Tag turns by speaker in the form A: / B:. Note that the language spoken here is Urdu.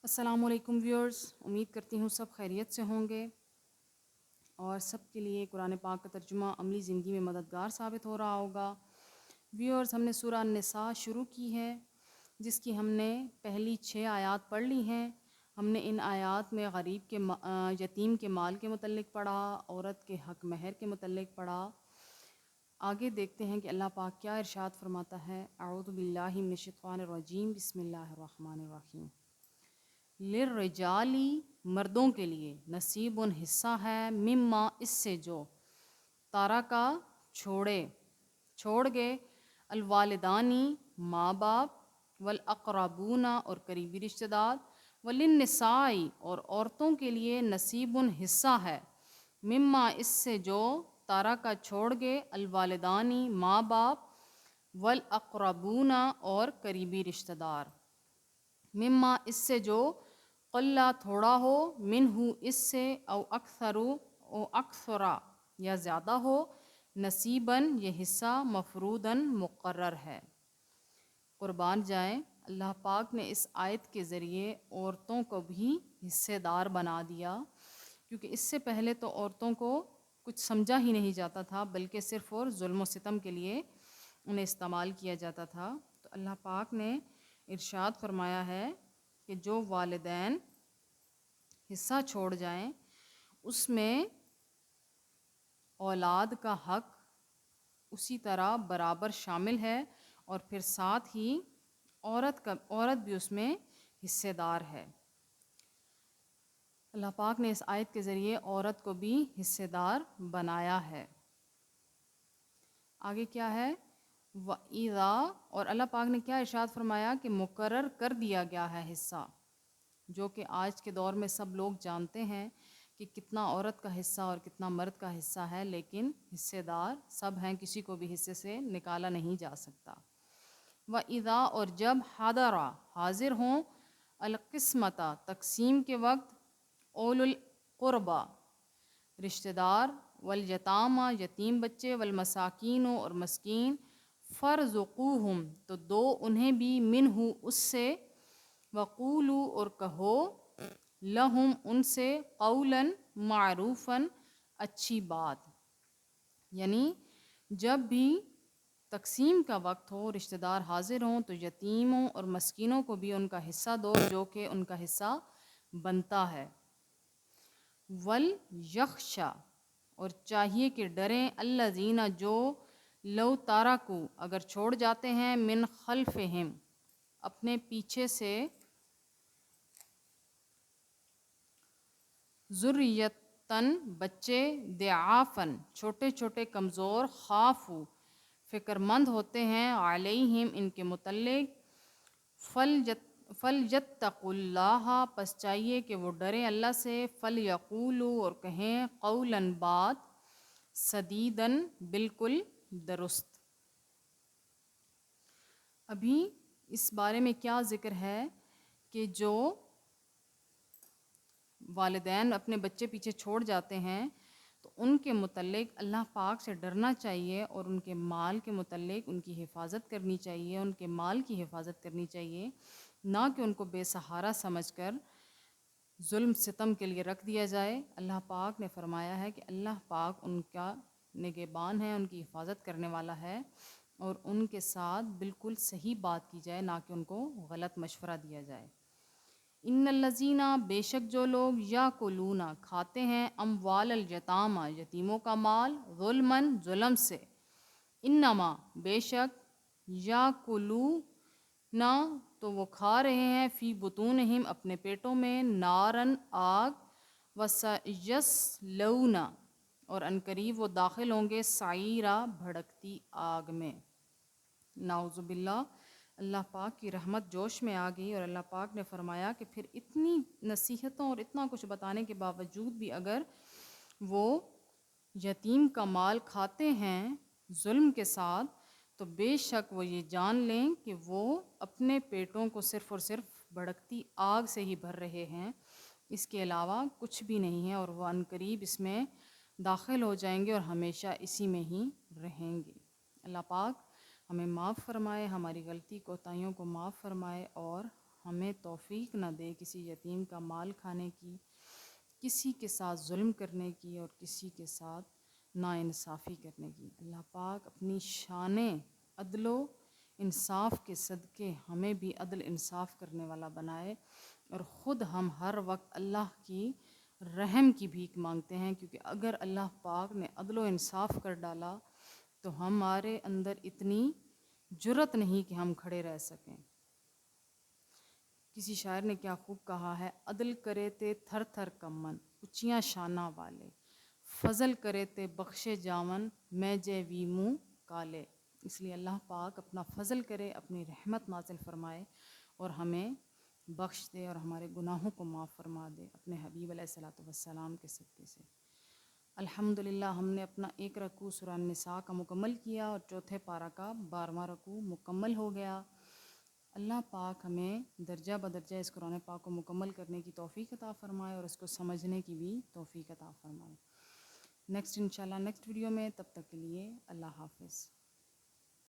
A: السلام علیکم ویورز، امید کرتی ہوں سب خیریت سے ہوں گے اور سب کے لیے قرآن پاک کا ترجمہ عملی زندگی میں مددگار ثابت ہو رہا ہوگا۔ ویورز، ہم نے سورہ النساء شروع کی ہے جس کی ہم نے پہلی 6 آیات پڑھ لی ہیں۔ ہم نے ان آیات میں غریب کے یتیم کے مال کے متعلق پڑھا، عورت کے حق مہر کے متعلق پڑھا۔ آگے دیکھتے ہیں کہ اللہ پاک کیا ارشاد فرماتا ہے۔ اعوذ باللہ من الشیطان الرجیم، بسم اللہ الرحمن الرحیم۔ للرجالی، مردوں کے لیے، نصیب حصہ ہے، مما، اس سے جو، تارا کا چھوڑ گئے، الوالدانی، ماں باپ، والاقربون، اور قریبی رشتہ دار، وللنسائی، اور عورتوں کے لیے، نصیب حصہ ہے، مما، اس سے جو، تارا کا چھوڑ گئے، الوالدانی، ماں باپ، والاقربون، اور قریبی رشتہ دار، مما، اس سے جو، قلّا، تھوڑا ہو، منہ، اس سے، او اکثرا، یا زیادہ ہو، نصیباً، یہ حصہ، مفروضاً، مقرر ہے۔ قربان جائیں، اللہ پاک نے اس آیت کے ذریعے عورتوں کو بھی حصے دار بنا دیا، کیونکہ اس سے پہلے تو عورتوں کو کچھ سمجھا ہی نہیں جاتا تھا، بلکہ صرف اور ظلم و ستم کے لیے انہیں استعمال کیا جاتا تھا۔ تو اللہ پاک نے ارشاد فرمایا ہے کہ جو والدین حصہ چھوڑ جائیں اس میں اولاد کا حق اسی طرح برابر شامل ہے، اور پھر ساتھ ہی عورت بھی اس میں حصے دار ہے۔ اللہ پاک نے اس آیت کے ذریعے عورت کو بھی حصے دار بنایا ہے۔ آگے کیا ہے؟ وَإِذَا، اور اللہ پاک نے کیا ارشاد فرمایا کہ مقرر کر دیا گیا ہے حصہ، جو کہ آج کے دور میں سب لوگ جانتے ہیں کہ کتنا عورت کا حصہ اور کتنا مرد کا حصہ ہے، لیکن حصے دار سب ہیں، کسی کو بھی حصے سے نکالا نہیں جا سکتا۔ وَإِذَا، اور جب، حَضَرَ، حاضر ہوں، القسمۃ، تقسیم کے وقت، اولو القربیٰ، رشتہ دار، والیتامى، یتیم بچے، والمساکین، اور مسکین، فارزقوہم، تو دو انہیں بھی، منہ، اس سے، وقولوا، اور کہو، لہم، ان سے، قولاً، معروفاً، اچھی بات۔ یعنی جب بھی تقسیم کا وقت ہو، رشتہ دار حاضر ہوں، تو یتیموں اور مسکینوں کو بھی ان کا حصہ دو جو کہ ان کا حصہ بنتا ہے۔ وَلْيَخْشَ، اور چاہیے کہ ڈریں، الذین، جو، لو تارکوا، اگر چھوڑ جاتے ہیں، من خلفہم، اپنے پیچھے سے، ذریۃً، بچے، ضعافاً، چھوٹے چھوٹے کمزور، خافوا، فکر مند ہوتے ہیں، علیہم، ان کے متعلق، فلیتقوا اللہ، پس چاہیے کہ وہ ڈریں اللہ سے، فلیقولوا، اور کہیں، قولاً، بات، سدیداً، بالکل درست۔ ابھی اس بارے میں کیا ذکر ہے کہ جو والدین اپنے بچے پیچھے چھوڑ جاتے ہیں تو ان کے متعلق اللہ پاک سے ڈرنا چاہیے، اور ان کے مال کے متعلق ان کی حفاظت کرنی چاہیے، ان کے مال کی حفاظت کرنی چاہیے، نہ کہ ان کو بے سہارا سمجھ کر ظلم ستم کے لیے رکھ دیا جائے۔ اللہ پاک نے فرمایا ہے کہ اللہ پاک ان کا نگہبان ہے، ان کی حفاظت کرنے والا ہے، اور ان کے ساتھ بالکل صحیح بات کی جائے، نہ کہ ان کو غلط مشورہ دیا جائے۔ ان الذین، بے شک جو لوگ، یاکلون، کھاتے ہیں، اموال الیتامی، یتیموں کا مال، ظلماً، ظلم سے، انما، بے شک، یاکلون، تو وہ کھا رہے ہیں، فی بطونہم، اپنے پیٹوں میں، ناراً، آگ، وسیصلون، اور عنقریب وہ داخل ہوں گے، سعیرا، بھڑکتی آگ میں۔ نعوذ باللہ، اللہ پاک کی رحمت جوش میں آ گئی، اور اللہ پاک نے فرمایا کہ پھر اتنی نصیحتوں اور اتنا کچھ بتانے کے باوجود بھی اگر وہ یتیم کا مال کھاتے ہیں ظلم کے ساتھ، تو بے شک وہ یہ جان لیں کہ وہ اپنے پیٹوں کو صرف اور صرف بھڑکتی آگ سے ہی بھر رہے ہیں، اس کے علاوہ کچھ بھی نہیں ہے، اور وہ عنقریب اس میں داخل ہو جائیں گے اور ہمیشہ اسی میں ہی رہیں گے۔ اللہ پاک ہمیں معاف فرمائے، ہماری غلطی کوتاہیوں کو معاف فرمائے، اور ہمیں توفیق نہ دے کسی یتیم کا مال کھانے کی، کسی کے ساتھ ظلم کرنے کی اور کسی کے ساتھ ناانصافی کرنے کی۔ اللہ پاک اپنی شان عدل و انصاف کے صدقے ہمیں بھی عدل انصاف کرنے والا بنائے، اور خود ہم ہر وقت اللہ کی رحم کی بھیک مانگتے ہیں، کیونکہ اگر اللہ پاک نے عدل و انصاف کر ڈالا تو ہمارے اندر اتنی جرأت نہیں کہ ہم کھڑے رہ سکیں۔ کسی شاعر نے کیا خوب کہا ہے، عدل کرے تے تھر تھر کمن اچیاں شانہ والے، فضل کرے تے بخشے جاون میں جے وی منہ کالے۔ اس لیے اللہ پاک اپنا فضل کرے، اپنی رحمت نازل فرمائے اور ہمیں بخش دے اور ہمارے گناہوں کو معاف فرما دے اپنے حبیب علیہ الصلوۃ والسلام کے صدقے سے۔ الحمدللہ ہم نے اپنا ایک رکوع سورہ النساء کا مکمل کیا اور چوتھے پارہ کا 12واں رکوع مکمل ہو گیا۔ اللہ پاک ہمیں درجہ بدرجہ اس قرآن پاک کو مکمل کرنے کی توفیق عطا فرمائے اور اس کو سمجھنے کی بھی توفیق عطا فرمائے۔ نیکسٹ انشاءاللہ نیکسٹ ویڈیو میں، تب تک کے لیے اللہ حافظ۔